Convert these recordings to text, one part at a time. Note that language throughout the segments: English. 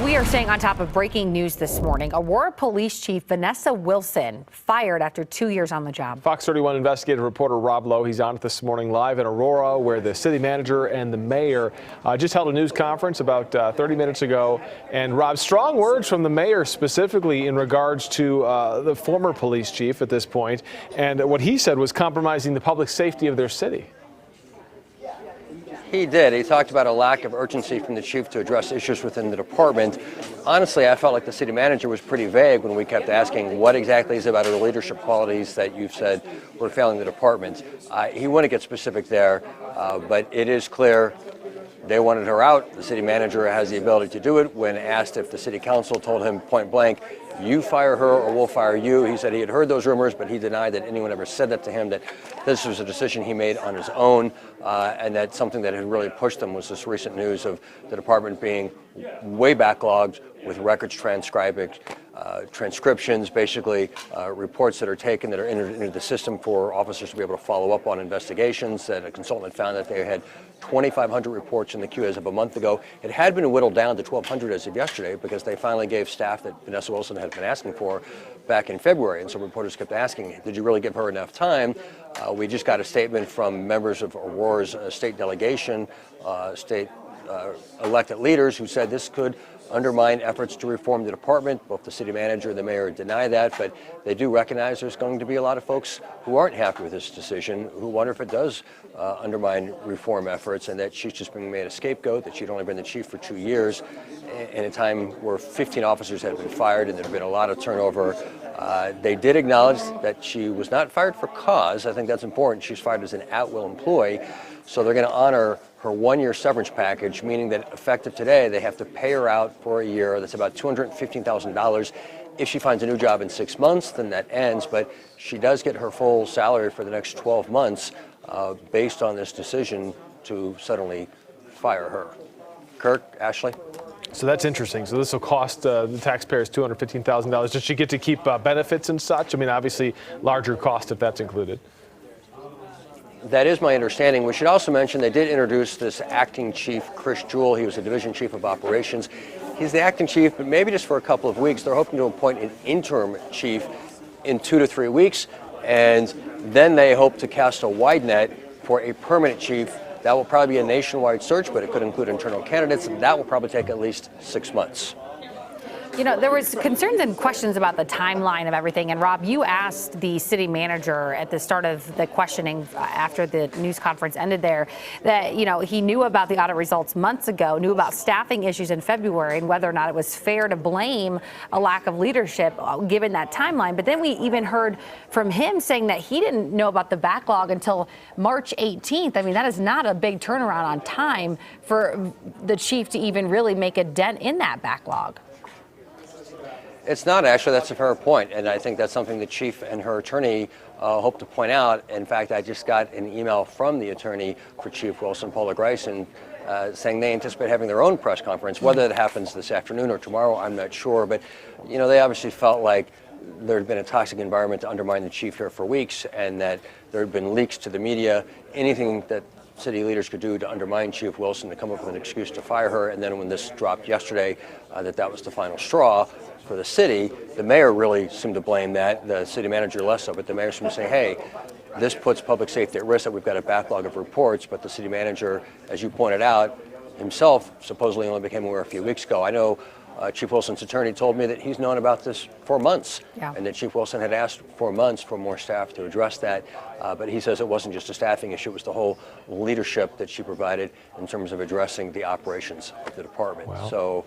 We are staying on top of breaking news this morning. Aurora Police Chief Vanessa Wilson fired after 2 years on the job. Fox 31 investigative reporter Rob Lowe, he's on it this morning live in Aurora, where the city manager and the mayor just held a news conference about 30 minutes ago. And Rob, strong words from the mayor specifically in regards to the former police chief at this point. And what he said was compromising the public safety of their city. He did. He talked about a lack of urgency from the chief to address issues within the department. Honestly, I felt like the city manager was pretty vague when we kept asking what exactly is about her leadership qualities that you've said were failing the department. He wouldn't get specific there, but it is clear they wanted her out. The city manager has the ability to do it. When asked if the city council told him point blank, you fire her or we'll fire you, he said he had heard those rumors, but he denied that anyone ever said that to him, that this was a decision he made on his own, and that something that had really pushed him was this recent news of the department being way backlogged with records transcriptions, basically reports that are taken that are entered into the system for officers to be able to follow up on investigations. That a consultant found that they had 2,500 reports in the queue as of a month ago. It had been whittled down to 1,200 as of yesterday because they finally gave staff that Vanessa Wilson had been asking for back in February. And so reporters kept asking, did you really give her enough time? We just got a statement from members of Aurora's state delegation, state elected leaders who said this could undermine efforts to reform the department. Both the city manager and the mayor deny that, but they do recognize there's going to be a lot of folks who aren't happy with this decision, who wonder if it does undermine reform efforts, and that she's just being made a scapegoat, that she'd only been the chief for 2 years in a time where 15 officers had been fired and there had been a lot of turnover. They did acknowledge that she was not fired for cause. I think that's important. She's fired as an at-will employee. So they're going to honor her 1-year severance package, meaning that effective today, they have to pay her out for a year. That's about $215,000. If she finds a new job in 6 months, then that ends. But she does get her full salary for the next 12 months based on this decision to suddenly fire her. Kirk, Ashley? So that's interesting. So this will cost the taxpayers $215,000. Does she get to keep benefits and such? I mean, obviously, larger cost if that's included. That is my understanding. We should also mention they did introduce this acting chief, Chris Jewell. He was the division chief of operations. He's the acting chief, but maybe just for a couple of weeks. They're hoping to appoint an interim chief in 2 to 3 weeks, and then they hope to cast a wide net for a permanent chief. That will probably be a nationwide search, but it could include internal candidates, and that will probably take at least 6 months. You know, there was concerns and questions about the timeline of everything. And Rob, you asked the city manager at the start of the questioning after the news conference ended there that, you know, he knew about the audit results months ago, knew about staffing issues in February and whether or not it was fair to blame a lack of leadership given that timeline. But then we even heard from him saying that he didn't know about the backlog until March 18th. I mean, that is not a big turnaround on time for the chief to even really make a dent in that backlog. It's not, actually. That's a fair point, and I think that's something the chief and her attorney hope to point out. In fact, I just got an email from the attorney for Chief Wilson, Paula Greisen, saying they anticipate having their own press conference. Whether that happens this afternoon or tomorrow, I'm not sure, but you know, they obviously felt like there had been a toxic environment to undermine the chief here for weeks, and that there had been leaks to the media. Anything that city leaders could do to undermine Chief Wilson, to come up with an excuse to fire her, and then when this dropped yesterday, that was the final straw for the city. The mayor really seemed to blame that, the city manager less so, but the mayor seemed to say, hey, this puts public safety at risk, that we've got a backlog of reports. But the city manager, as you pointed out, himself supposedly only became aware a few weeks ago. I know Chief Wilson's attorney told me that he's known about this for months, and that Chief Wilson had asked for months for more staff to address that. But he says it wasn't just a staffing issue, it was the whole leadership that she provided in terms of addressing the operations of the department. Wow. So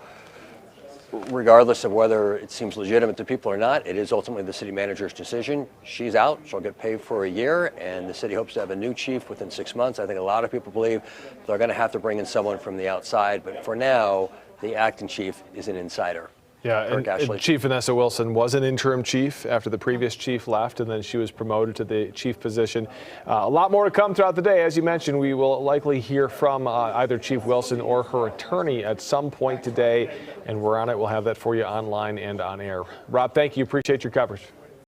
regardless of whether it seems legitimate to people or not, it is ultimately the city manager's decision. She's out, she'll get paid for a year, and the city hopes to have a new chief within 6 months. I think a lot of people believe they're going to have to bring in someone from the outside, but for now, the acting chief is an insider. Yeah, and Chief Vanessa Wilson was an interim chief after the previous chief left, and then she was promoted to the chief position. A lot more to come throughout the day. As you mentioned, we will likely hear from either Chief Wilson or her attorney at some point today, and we're on it. We'll have that for you online and on air. Rob, thank you. Appreciate your coverage.